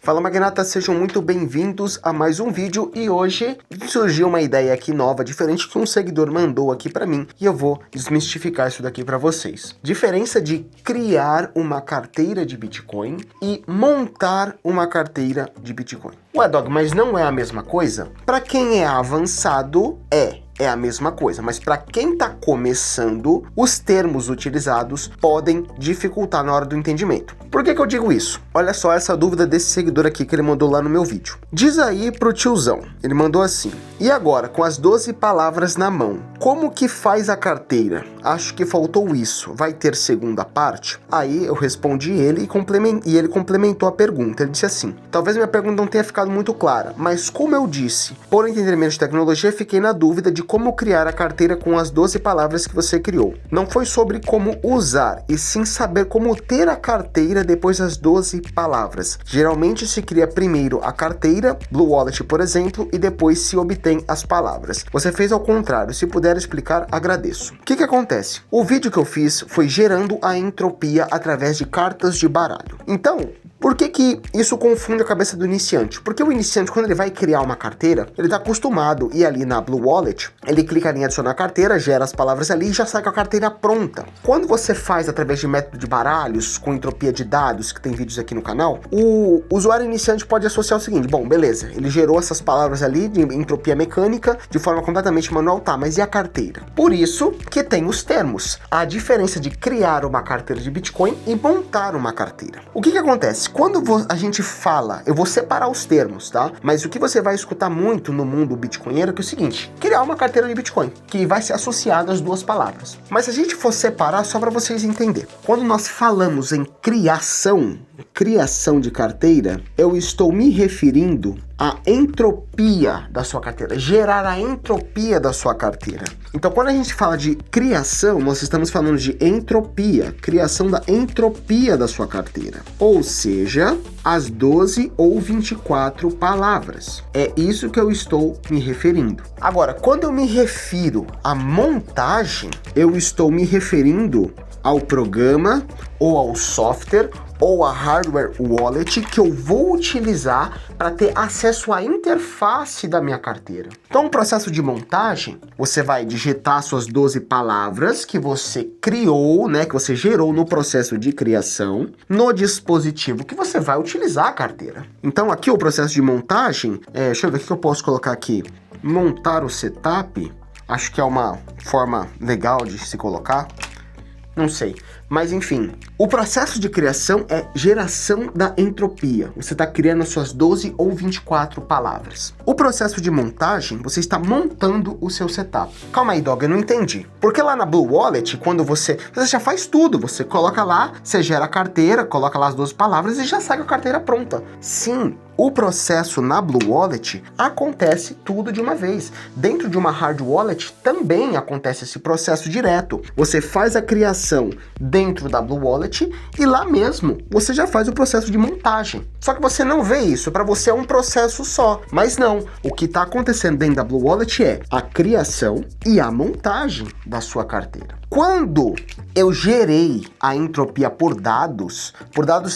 Fala magnata, sejam muito bem-vindos a mais um vídeo e hoje surgiu uma ideia aqui nova, diferente que um seguidor mandou aqui pra mim e eu vou desmistificar isso daqui pra vocês. Diferença de criar uma carteira de Bitcoin e montar uma carteira de Bitcoin. Ué, Dog, mas não é a mesma coisa? Pra quem é avançado, é a mesma coisa, mas para quem está começando, os termos utilizados podem dificultar na hora do entendimento. Por que eu digo isso? Olha só essa dúvida desse seguidor aqui que ele mandou lá no meu vídeo. Diz aí pro tiozão, ele mandou assim: e agora, com as 12 palavras na mão, como que faz a carteira? Acho que faltou isso, vai ter segunda parte? Aí eu respondi ele e ele complementou a pergunta. Ele disse assim: talvez minha pergunta não tenha ficado muito clara, mas como eu disse, por entendimento de tecnologia, fiquei na dúvida de como criar a carteira com as 12 palavras que você criou. Não foi sobre como usar, e sim saber como ter a carteira depois das 12 palavras. Geralmente se cria primeiro a carteira, Blue Wallet por exemplo, e depois se obtém as palavras. Você fez ao contrário, se puder explicar, agradeço. O que acontece? O vídeo que eu fiz foi gerando a entropia através de cartas de baralho. Então, por que isso confunde a cabeça do iniciante? Porque o iniciante, quando ele vai criar uma carteira, ele está acostumado a ir ali na Blue Wallet, ele clica em adicionar carteira, gera as palavras ali e já sai com a carteira pronta. Quando você faz através de método de baralhos, com entropia de dados, que tem vídeos aqui no canal, o usuário iniciante pode associar o seguinte: bom, beleza, ele gerou essas palavras ali de entropia mecânica de forma completamente manual, tá, mas e a carteira? Por isso que tem os termos, a diferença de criar uma carteira de Bitcoin e montar uma carteira. O que acontece? Quando a gente fala, eu vou separar os termos, tá? Mas o que você vai escutar muito no mundo bitcoinheiro é que é o seguinte: criar uma carteira de Bitcoin, que vai ser associada às duas palavras. Mas se a gente for separar, só para vocês entenderem, quando nós falamos em criação de carteira, eu estou me referindo à entropia da sua carteira, gerar a entropia da sua carteira. Então, quando a gente fala de criação, nós estamos falando de entropia, criação da entropia da sua carteira. Ou seja, as 12 ou 24 palavras. É isso que eu estou me referindo. Agora, quando eu me refiro à montagem, eu estou me referindo ao programa ou ao software ou a hardware wallet que eu vou utilizar para ter acesso à interface da minha carteira. Então, o processo de montagem, você vai digitar suas 12 palavras que você criou, né, que você gerou no processo de criação, no dispositivo que você vai utilizar a carteira. Então, aqui o processo de montagem, deixa eu ver o que eu posso colocar aqui. Montar o setup, acho que é uma forma legal de se colocar. Não sei, mas enfim, o processo de criação é geração da entropia. Você está criando as suas 12 ou 24 palavras. O processo de montagem, você está montando o seu setup. Calma aí, Dog, eu não entendi. Porque lá na Blue Wallet, quando você já faz tudo, você coloca lá, você gera a carteira, coloca lá as 12 palavras e já sai com a carteira pronta. Sim, o processo na Blue Wallet acontece tudo de uma vez. Dentro de uma Hard Wallet também acontece esse processo direto. Você faz a criação dentro da Blue Wallet e lá mesmo você já faz o processo de montagem. Só que você não vê isso, para você é um processo só. Mas não, o que está acontecendo dentro da Blue Wallet é a criação e a montagem da sua carteira. Quando eu gerei a entropia por dados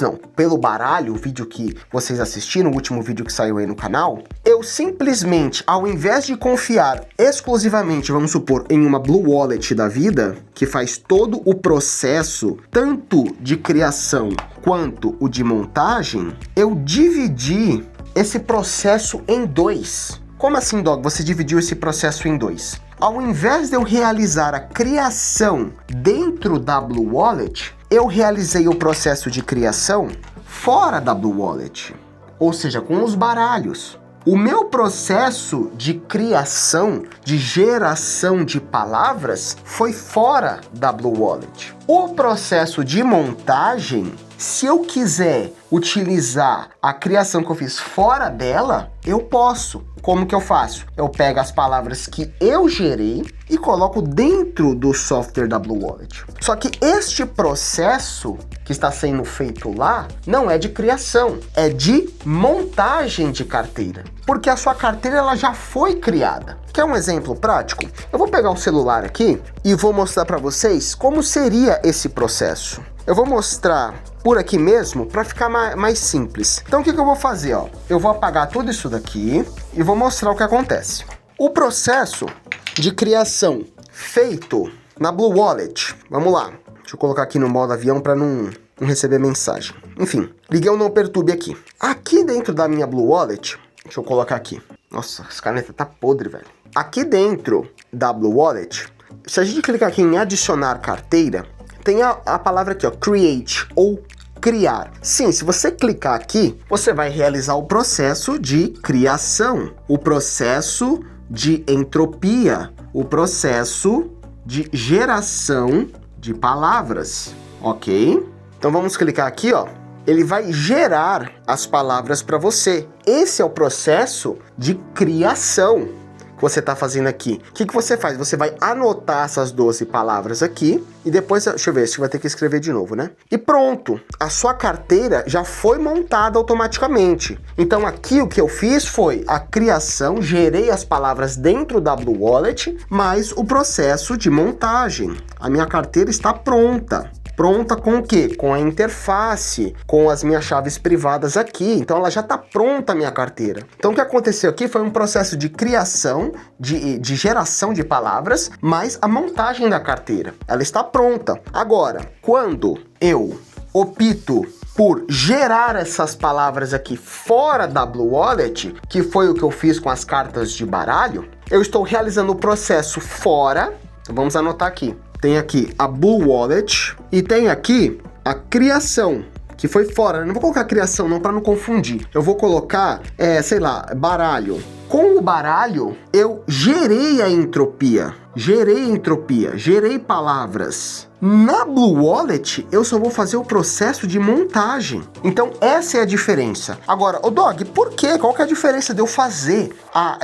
não, pelo baralho, o vídeo que vocês assistiram, o último vídeo que saiu aí no canal, eu simplesmente, ao invés de confiar exclusivamente, vamos supor, em uma Blue Wallet da vida, que faz todo o processo, tanto de criação quanto o de montagem, eu dividi esse processo em dois. Como assim, Dog? Você dividiu esse processo em dois? Ao invés de eu realizar a criação dentro da Blue Wallet, eu realizei o processo de criação fora da Blue Wallet, ou seja, com os baralhos. O meu processo de criação, de geração de palavras, foi fora da Blue Wallet. O processo de montagem, se eu quiser utilizar a criação que eu fiz fora dela, eu posso. Como que eu faço? Eu pego as palavras que eu gerei e coloco dentro do software da Blue Wallet. Só que este processo que está sendo feito lá não é de criação, é de montagem de carteira. Porque a sua carteira ela já foi criada. Quer um exemplo prático? Eu vou pegar o celular aqui e vou mostrar para vocês como seria esse processo. Eu vou mostrar por aqui mesmo para ficar mais simples. Então o que eu vou fazer, ó? Eu vou apagar tudo isso daqui e vou mostrar o que acontece. O processo de criação feito na Blue Wallet, vamos lá. Deixa eu colocar aqui no modo avião para não receber mensagem. Enfim, liguei o Não Perturbe aqui. Aqui dentro da minha Blue Wallet, deixa eu colocar aqui. Nossa, essa caneta tá podre, velho. Aqui dentro da Blue Wallet, se a gente clicar aqui em adicionar carteira, tem a palavra aqui, ó, create ou criar. Sim, se você clicar aqui, você vai realizar o processo de criação, o processo de entropia, o processo de geração de palavras, ok? Então vamos clicar aqui, ó. Ele vai gerar as palavras para você. Esse é o processo de criação que você está fazendo aqui. O que você faz? Você vai anotar essas 12 palavras aqui e depois, deixa eu ver, você vai ter que escrever de novo, né? E pronto, a sua carteira já foi montada automaticamente. Então aqui o que eu fiz foi a criação, gerei as palavras dentro da Blue Wallet, mais o processo de montagem. A minha carteira está pronta. Pronta com o quê? Com a interface, com as minhas chaves privadas aqui. Então ela já está pronta a minha carteira. Então o que aconteceu aqui foi um processo de criação, de geração de palavras, mais a montagem da carteira. Ela está pronta. Agora, quando eu opto por gerar essas palavras aqui fora da Blue Wallet, que foi o que eu fiz com as cartas de baralho, eu estou realizando o processo fora. Então vamos anotar aqui. Tem aqui a Blue Wallet e tem aqui a criação, que foi fora. Eu não vou colocar criação não para não confundir. Eu vou colocar, sei lá, baralho. Com o baralho, eu gerei a entropia. Gerei palavras. Na Blue Wallet, eu só vou fazer o processo de montagem. Então, essa é a diferença. Agora, Dog, por quê? Qual que é a diferença de eu fazer,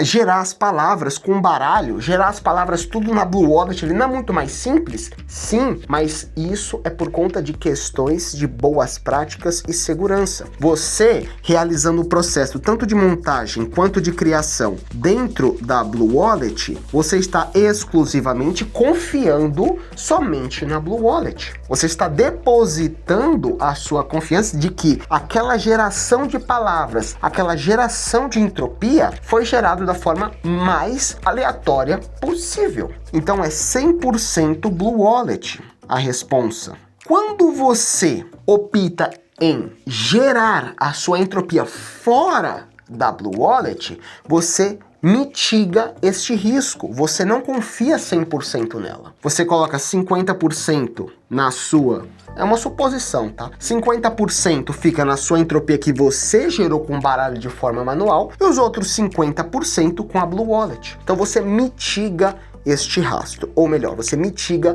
gerar as palavras com baralho, gerar as palavras tudo na Blue Wallet? Ele não é muito mais simples? Sim, mas isso é por conta de questões de boas práticas e segurança. Você, realizando o processo tanto de montagem quanto de criação dentro da Blue Wallet, você está exclusivamente confiando somente na Blue Wallet. Você está depositando a sua confiança de que aquela geração de palavras, aquela geração de entropia foi gerado da forma mais aleatória possível. Então é 100% Blue Wallet a responsa. Quando você opta em gerar a sua entropia fora da Blue Wallet, você mitiga este risco. Você não confia 100% nela. Você coloca 50% na sua... É uma suposição, tá? 50% fica na sua entropia que você gerou com o baralho de forma manual e os outros 50% com a Blue Wallet. Então você mitiga este rastro, ou melhor, você mitiga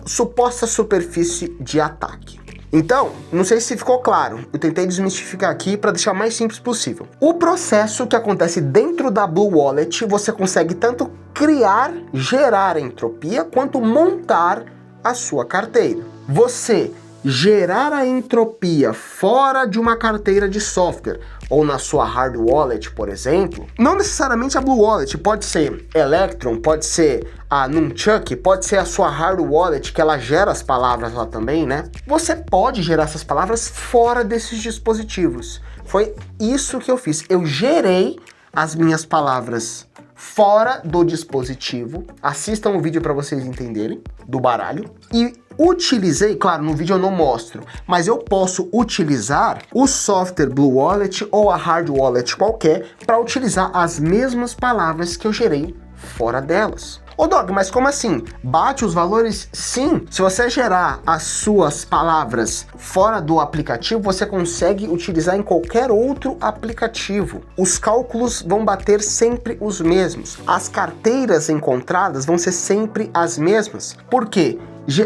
suposta superfície de ataque. Então, não sei se ficou claro, eu tentei desmistificar aqui para deixar o mais simples possível. O processo que acontece dentro da Blue Wallet, você consegue tanto criar, gerar a entropia, quanto montar a sua carteira. Você gerar a entropia fora de uma carteira de software, ou na sua hard wallet, por exemplo, não necessariamente a Blue Wallet, pode ser Electron, pode ser a Nunchuck, pode ser a sua hard wallet, que ela gera as palavras lá também, né? Você pode gerar essas palavras fora desses dispositivos. Foi isso que eu fiz. Eu gerei as minhas palavras fora do dispositivo. Assistam o vídeo para vocês entenderem, do baralho. E utilizei, claro, no vídeo eu não mostro, mas eu posso utilizar o software Blue Wallet ou a hard wallet qualquer para utilizar as mesmas palavras que eu gerei fora delas. Ô Dog, mas como assim? Bate os valores? Sim. Se você gerar as suas palavras fora do aplicativo, você consegue utilizar em qualquer outro aplicativo. Os cálculos vão bater sempre os mesmos. As carteiras encontradas vão ser sempre as mesmas. Por quê?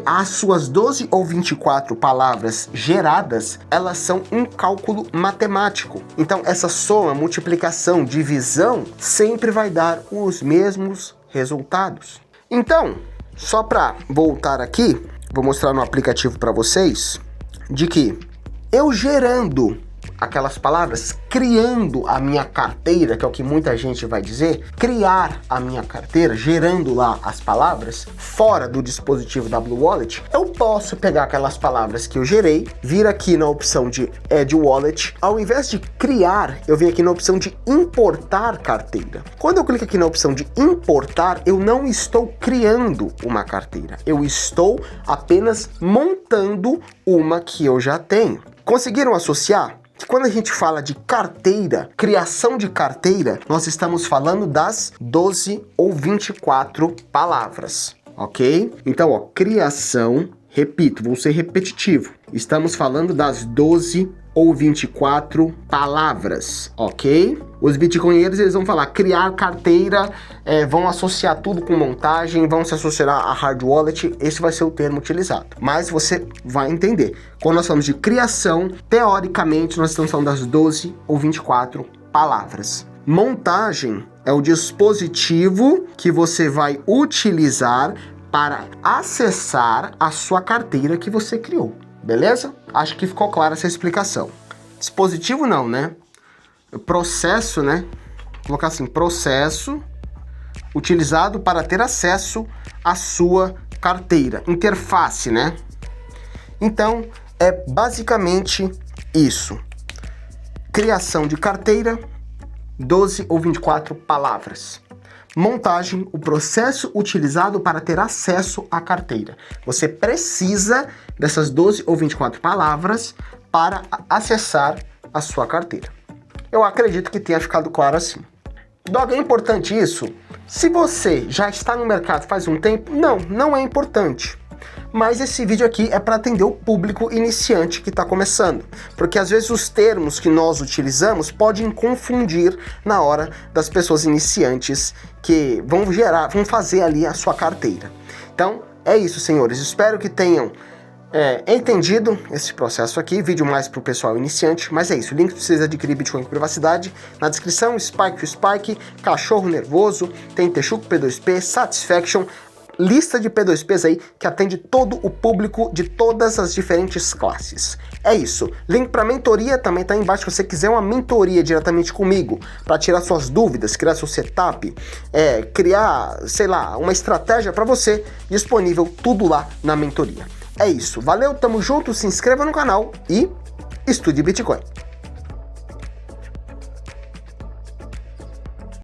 As suas 12 ou 24 palavras geradas, elas são um cálculo matemático. Então, essa soma, multiplicação, divisão, sempre vai dar os mesmos resultados. Então, só para voltar aqui, vou mostrar no aplicativo para vocês, de que eu gerando aquelas palavras, criando a minha carteira, que é o que muita gente vai dizer, criar a minha carteira, gerando lá as palavras, fora do dispositivo da Blue Wallet, eu posso pegar aquelas palavras que eu gerei, vir aqui na opção de Add Wallet, ao invés de criar, eu venho aqui na opção de importar carteira. Quando eu clico aqui na opção de importar, eu não estou criando uma carteira, eu estou apenas montando uma que eu já tenho. Conseguiram associar? Que quando a gente fala de carteira, criação de carteira, nós estamos falando das 12 ou 24 palavras, ok? Então, ó, criação, repito, vou ser repetitivo, estamos falando das 12 ou 24 palavras, ok? Os bitcoinheiros, eles vão falar criar carteira, vão associar tudo com montagem, vão se associar a hard wallet, esse vai ser o termo utilizado. Mas você vai entender, quando nós falamos de criação, teoricamente nós estamos falando das 12 ou 24 palavras. Montagem é o dispositivo que você vai utilizar para acessar a sua carteira que você criou. Beleza? Acho que ficou clara essa explicação. Dispositivo não, né? Processo, né? Vou colocar assim, processo utilizado para ter acesso à sua carteira. Interface, né? Então, é basicamente isso. Criação de carteira, 12 ou 24 palavras. Montagem, o processo utilizado para ter acesso à carteira. Você precisa dessas 12 ou 24 palavras para acessar a sua carteira. Eu acredito que tenha ficado claro assim. Dog, é importante isso? Se você já está no mercado faz um tempo, não é importante. Mas esse vídeo aqui é para atender o público iniciante que está começando, porque às vezes os termos que nós utilizamos podem confundir na hora das pessoas iniciantes que vão fazer ali a sua carteira. Então é isso, senhores, espero que tenham entendido esse processo aqui, vídeo mais para o pessoal iniciante, mas é isso, o link para vocês adquirir Bitcoin com privacidade na descrição. Spike to Spike, Cachorro Nervoso, tem Texuco P2P, Satisfaction, lista de P2Ps aí que atende todo o público de todas as diferentes classes. É isso. Link para mentoria também tá aí embaixo se você quiser uma mentoria diretamente comigo para tirar suas dúvidas, criar seu setup, criar, sei lá, uma estratégia para você, disponível tudo lá na mentoria. É isso. Valeu, tamo junto, se inscreva no canal e estude Bitcoin.